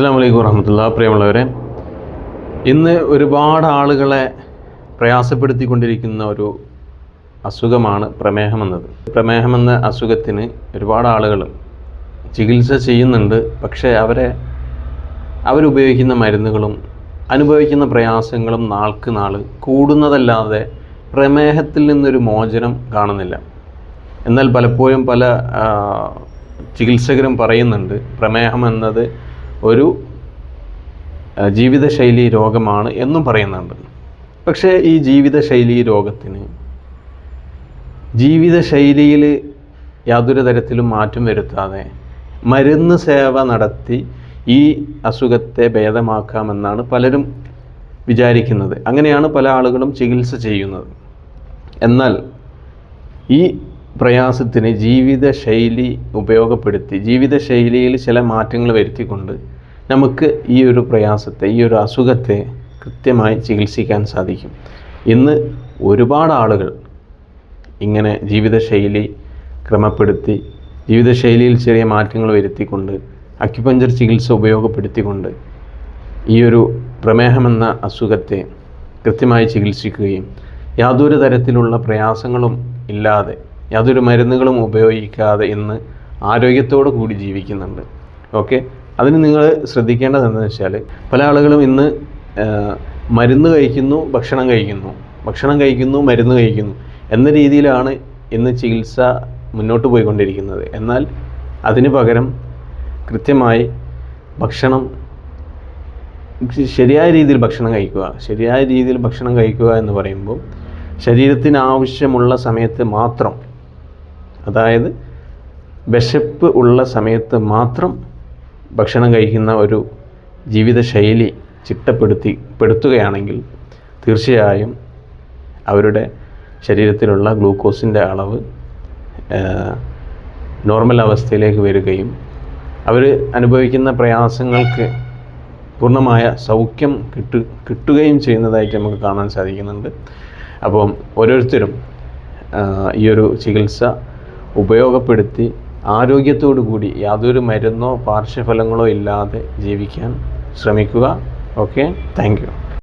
അസ്സലാമു അലൈക്കും വറഹ്മത്തുള്ളാഹി. പ്രിയമുള്ളവരെ, ഇന്ന് ഒരുപാട് ആളുകളെ പ്രയാസപ്പെടുത്തിക്കൊണ്ടിരിക്കുന്ന ഒരു അസുഖമാണ് പ്രമേഹമെന്നത്. പ്രമേഹമെന്ന അസുഖത്തിന് ഒരുപാട് ആളുകൾ ചികിത്സ ചെയ്യുന്നുണ്ട്. പക്ഷേ അവരുപയോഗിക്കുന്ന മരുന്നുകളും അനുഭവിക്കുന്ന പ്രയാസങ്ങളും നാൾക്ക് നാൾ കൂടുന്നതല്ലാതെ പ്രമേഹത്തിൽ നിന്നൊരു മോചനം കാണുന്നില്ല. എന്നാൽ പലപ്പോഴും പല ചികിത്സകരും പറയുന്നുണ്ട് പ്രമേഹം എന്നത് ഒരു ജീവിതശൈലി രോഗമാണ് എന്നും പറയുന്നുണ്ട്. പക്ഷേ ഈ ജീവിതശൈലി രോഗത്തിന് ജീവിതശൈലിയിൽ യാതൊരു തരത്തിലും മാറ്റം വരുത്താതെ മരുന്ന് സേവ നടത്തി ഈ അസുഖത്തെ ഭേദമാക്കാമെന്നാണ് പലരും വിചാരിക്കുന്നത്. അങ്ങനെയാണ് പല ആളുകളും ചികിത്സ ചെയ്യുന്നത്. എന്നാൽ ഈ പ്രയാസത്തിന് ജീവിതശൈലി ഉപയോഗപ്പെടുത്തി ജീവിതശൈലിയിൽ ചില മാറ്റങ്ങൾ വരുത്തിക്കൊണ്ട് നമുക്ക് ഈ ഒരു പ്രയാസത്തെ, ഈ ഒരു അസുഖത്തെ കൃത്യമായി ചികിത്സിക്കാൻ സാധിക്കും. ഇന്ന് ഒരുപാട് ആളുകൾ ഇങ്ങനെ ജീവിതശൈലി ക്രമപ്പെടുത്തി ജീവിതശൈലിയിൽ ചെറിയ മാറ്റങ്ങൾ വരുത്തിക്കൊണ്ട് അക്യുപഞ്ചർ ചികിത്സ ഉപയോഗപ്പെടുത്തിക്കൊണ്ട് ഈ ഒരു പ്രമേഹമെന്ന അസുഖത്തെ കൃത്യമായി ചികിത്സിക്കുകയും യാതൊരു തരത്തിലുള്ള പ്രയാസങ്ങളും ഇല്ലാതെ യാതൊരു മരുന്നുകളും ഉപയോഗിക്കാതെ ഇന്ന് ആരോഗ്യത്തോടു കൂടി ജീവിക്കുന്നുണ്ട്. ഓക്കെ, അതിന് നിങ്ങൾ ശ്രദ്ധിക്കേണ്ടത് എന്താണെന്ന് വെച്ചാൽ, പല ആളുകളും ഇന്ന് മരുന്ന് കഴിക്കുന്നു, ഭക്ഷണം കഴിക്കുന്നു, മരുന്ന് കഴിക്കുന്നു എന്ന രീതിയിലാണ് ഇന്ന് ചികിത്സ മുന്നോട്ട് പോയിക്കൊണ്ടിരിക്കുന്നത്. എന്നാൽ അതിന് പകരം കൃത്യമായി ശരിയായ രീതിയിൽ ഭക്ഷണം കഴിക്കുക എന്ന് പറയുമ്പോൾ ശരീരത്തിന് ആവശ്യമുള്ള സമയത്ത് മാത്രം, അതായത് വിശപ്പ് ഉള്ള സമയത്ത് മാത്രം ഭക്ഷണം കഴിക്കുന്ന ഒരു ജീവിതശൈലി ചിട്ടപ്പെടുത്തുകയാണെങ്കിൽ തീർച്ചയായും അവരുടെ ശരീരത്തിലുള്ള ഗ്ലൂക്കോസിൻ്റെ അളവ് നോർമൽ അവസ്ഥയിലേക്ക് വരികയും അവർ അനുഭവിക്കുന്ന പ്രയാസങ്ങൾക്ക് പൂർണ്ണമായ സൗഖ്യം കിട്ടുകയും ചെയ്യുന്നതായിട്ട് നമുക്ക് കാണാൻ സാധിക്കുന്നുണ്ട്. അപ്പം ഓരോരുത്തരും ഈ ഒരു ചികിത്സ ഉപയോഗപ്പെടുത്തി ആരോഗ്യത്തോടു കൂടി യാതൊരു മരുന്നോ പാർശ്വഫലങ്ങളോ ഇല്ലാതെ ജീവിക്കാൻ ശ്രമിക്കുക. Okay, thank you.